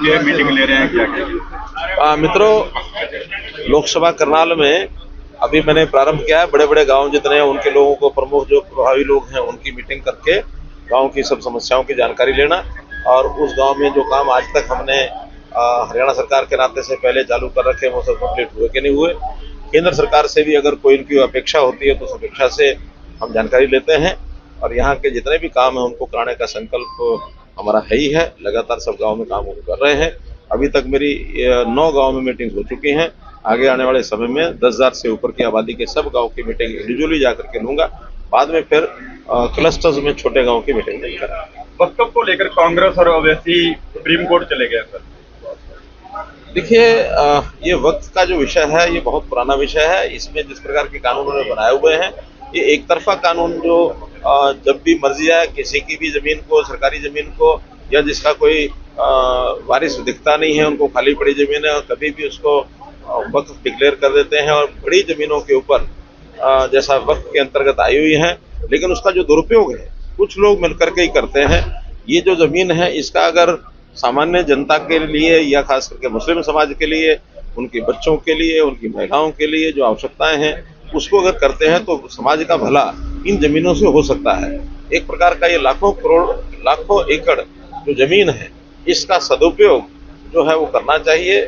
ये मीटिंग ले रहे हैं क्या? मित्रों, लोकसभा करनाल में अभी मैंने प्रारंभ किया है। बड़े बड़े गांव जितने हैं उनके लोगों को, प्रमुख जो प्रभावी लोग हैं उनकी मीटिंग करके गांव की सब समस्याओं की जानकारी लेना और उस गांव में जो काम आज तक हमने हरियाणा सरकार के नाते से पहले चालू कर रखे वो सब कंप्लीट हुए कि नहीं हुए। केंद्र सरकार से भी अगर कोई उनकी अपेक्षा होती है तो उस अपेक्षा से हम जानकारी लेते हैं और यहाँ के जितने भी काम हैं उनको कराने का संकल्प हमारा है ही है। लगातार सब गाँव में काम कर रहे हैं। अभी तक मेरी 9 गाँव में मीटिंग हो चुकी हैं। आगे आने वाले समय में 10,000 से ऊपर की आबादी के सब गांव की मीटिंग इंडिविजुअली जाकर के लूंगा। बाद में फिर क्लस्टर्स में छोटे गांव की मीटिंग नहीं करेंगे। वक्फ को लेकर कांग्रेस और ओवैसी सुप्रीम कोर्ट चले गए सर। देखिए, ये वक्त का जो विषय है ये बहुत पुराना विषय है। इसमें जिस प्रकार के कानून उन्होंने बनाए हुए हैं ये एक तरफा कानून जो जब भी मर्जी आए किसी की भी जमीन को, सरकारी जमीन को या जिसका कोई वारिस दिखता नहीं है उनको खाली पड़ी जमीन है और कभी भी उसको वक्फ डिक्लेयर कर देते हैं और बड़ी जमीनों के ऊपर जैसा वक्फ के अंतर्गत आई हुई है। लेकिन उसका जो दुरुपयोग है कुछ लोग मिलकर के ही करते हैं। ये जो जमीन है इसका अगर सामान्य जनता के लिए या खास करके मुस्लिम समाज के लिए, उनके बच्चों के लिए, उनकी महिलाओं के लिए जो आवश्यकताएं हैं उसको अगर करते हैं तो समाज का भला इन जमीनों से हो सकता है। एक प्रकार का ये लाखों करोड़, लाखों एकड़ जो जमीन है इसका सदुपयोग जो है वो करना चाहिए।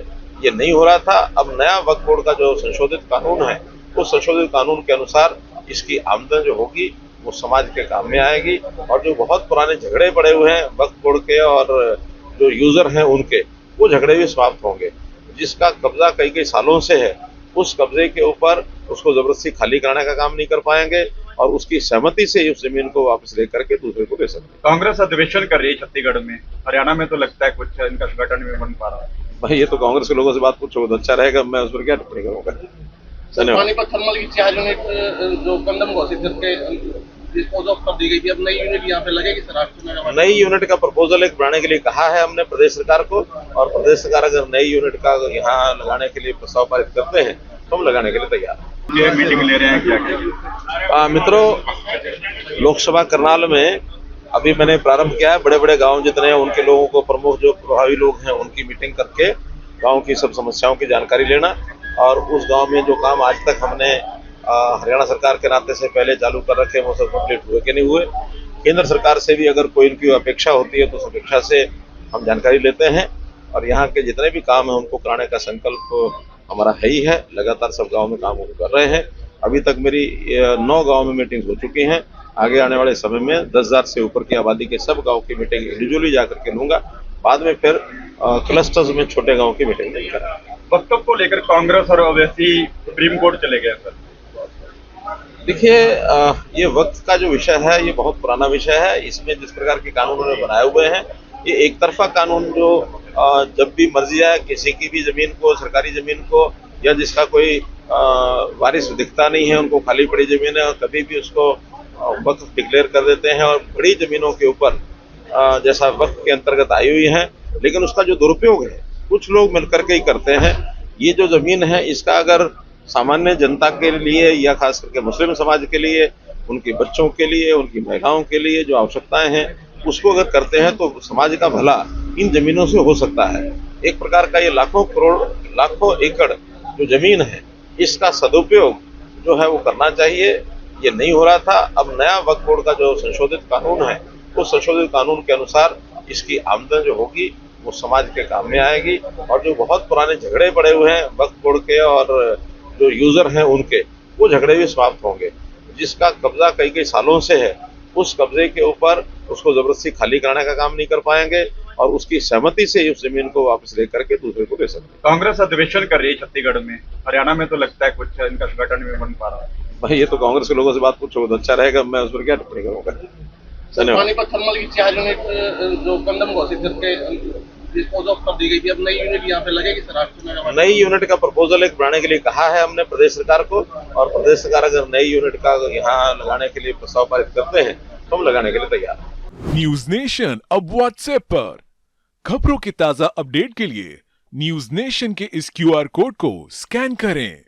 ये नहीं हो रहा था। अब नया वक्फ बोर्ड का जो संशोधित कानून है उस संशोधित कानून के अनुसार इसकी आमदन जो होगी वो समाज के काम में आएगी और जो बहुत पुराने झगड़े पड़े हुए हैं वक्फ बोर्ड के और जो यूजर हैं उनके, वो झगड़े भी समाप्त होंगे। जिसका कब्जा कई कई सालों से है उस कब्जे के ऊपर उसको जबरदस्ती खाली कराने का काम नहीं कर पाएंगे और उसकी सहमति से उस जमीन को वापस लेकर के दूसरे को दे सकते। कांग्रेस अधिवेशन कर रही है छत्तीसगढ़ में, हरियाणा में तो लगता है कुछ इनका संगठन में बन पा रहा है। भाई ये तो कांग्रेस के लोगों से बात पूछो तो अच्छा रहेगा, मैं उस पर क्या टिप्पणी करूंगा। धन्यवाद। पानीपत थर्मल की 4 यूनिट जो कंदम घोषित करके डिस्पोज ऑफ कर दी गई थी, अब नई यूनिट यहाँ पे लगेगी सर राष्ट्र में? नई यूनिट का प्रपोजल एक बनाने के लिए कहा है हमने प्रदेश सरकार को और प्रदेश सरकार अगर नई यूनिट का यहाँ लगाने के लिए प्रस्ताव पारित करते हैं तो हम लगाने के लिए तैयार हैं। ये मीटिंग ले रहे हैं क्या? मित्रों, लोकसभा करनाल में अभी मैंने प्रारंभ किया है। बड़े बड़े गांव जितने हैं उनके लोगों को, प्रमुख जो प्रभावी लोग हैं उनकी मीटिंग करके गांव की सब समस्याओं की जानकारी लेना और उस गांव में जो काम आज तक हमने हरियाणा सरकार के नाते से पहले चालू कर रखे वो सब कंप्लीट हुए कि नहीं हुए। केंद्र सरकार से भी अगर कोई उनकी अपेक्षा होती है तो उस अपेक्षा से हम जानकारी लेते हैं और यहाँ के जितने भी काम हैं उनको कराने का संकल्प हमारा है ही है। लगातार सब गाँव में काम कर रहे हैं। अभी तक मेरी 9 गाँव में मीटिंग हो चुकी हैं। आगे आने वाले समय में 10,000 से ऊपर की आबादी के सब गांव की मीटिंग इंडिविजुअली जाकर के लूंगा। बाद में फिर क्लस्टर्स में छोटे गांव की मीटिंग नहीं करेंगे। वक्फ को लेकर कांग्रेस और ओवैसी सुप्रीम कोर्ट चले गए सर। देखिए, ये वक्त का जो विषय है ये बहुत पुराना विषय है। इसमें जिस प्रकार के कानून उन्होंने बनाए हुए हैं ये एक तरफा कानून जो जब भी मर्जी आए किसी की भी जमीन को, सरकारी जमीन को या जिसका कोई वारिस दिखता नहीं है उनको खाली पड़ी जमीन है और कभी भी उसको वक्फ डिक्लेयर कर देते हैं और बड़ी जमीनों के ऊपर जैसा वक्फ के अंतर्गत आई हुई है। लेकिन उसका जो दुरुपयोग है कुछ लोग मिलकर के ही करते हैं। ये जो जमीन है इसका अगर सामान्य जनता के लिए या खास करके मुस्लिम समाज के लिए, उनके बच्चों के लिए, उनकी महिलाओं के लिए जो आवश्यकताएं हैं उसको अगर करते हैं तो समाज का भला इन जमीनों से हो सकता है। एक प्रकार का ये लाखों करोड़, लाखों एकड़ जो जमीन है इसका सदुपयोग जो है वो करना चाहिए। ये नहीं हो रहा था। अब नया वक्फ बोर्ड का जो संशोधित कानून है उस संशोधित कानून के अनुसार इसकी आमदन जो होगी वो समाज के काम में आएगी और जो बहुत पुराने झगड़े पड़े हुए हैं वक्फ बोर्ड के और जो यूजर हैं उनके, वो झगड़े भी समाप्त होंगे। जिसका कब्जा कई कई सालों से है उस कब्जे के ऊपर उसको जबरदस्ती खाली कराने का काम नहीं कर पाएंगे और उसकी सहमति से उस जमीन को वापस लेकर के दूसरे को दे सकते। कांग्रेस अधिवेशन कर रही है छत्तीसगढ़ में, हरियाणा में तो लगता है कुछ इनका संगठन में बन पा रहा है। भाई ये तो कांग्रेस के लोगों से बात पूछो तो अच्छा रहेगा, मैं उस पर क्या टिप्पणी करूंगा। धन्यवाद। पानीपत थर्मल की 4 यूनिट जो कंदम घोषित करके डिस्पोज ऑफ कर दी गई थी, अब नई यूनिट यहाँ पे लगेगी सर राष्ट्र में? नई यूनिट का प्रपोजल एक बनाने के लिए कहा है हमने प्रदेश सरकार को और प्रदेश सरकार अगर नई यूनिट का यहाँ लगाने के लिए प्रस्ताव पारित करते हैं तो हम लगाने के लिए तैयार हैं। न्यूज नेशन अब व्हाट्सएप पर खबरों की ताजा अपडेट के लिए न्यूज नेशन के इस QR कोड को स्कैन करें।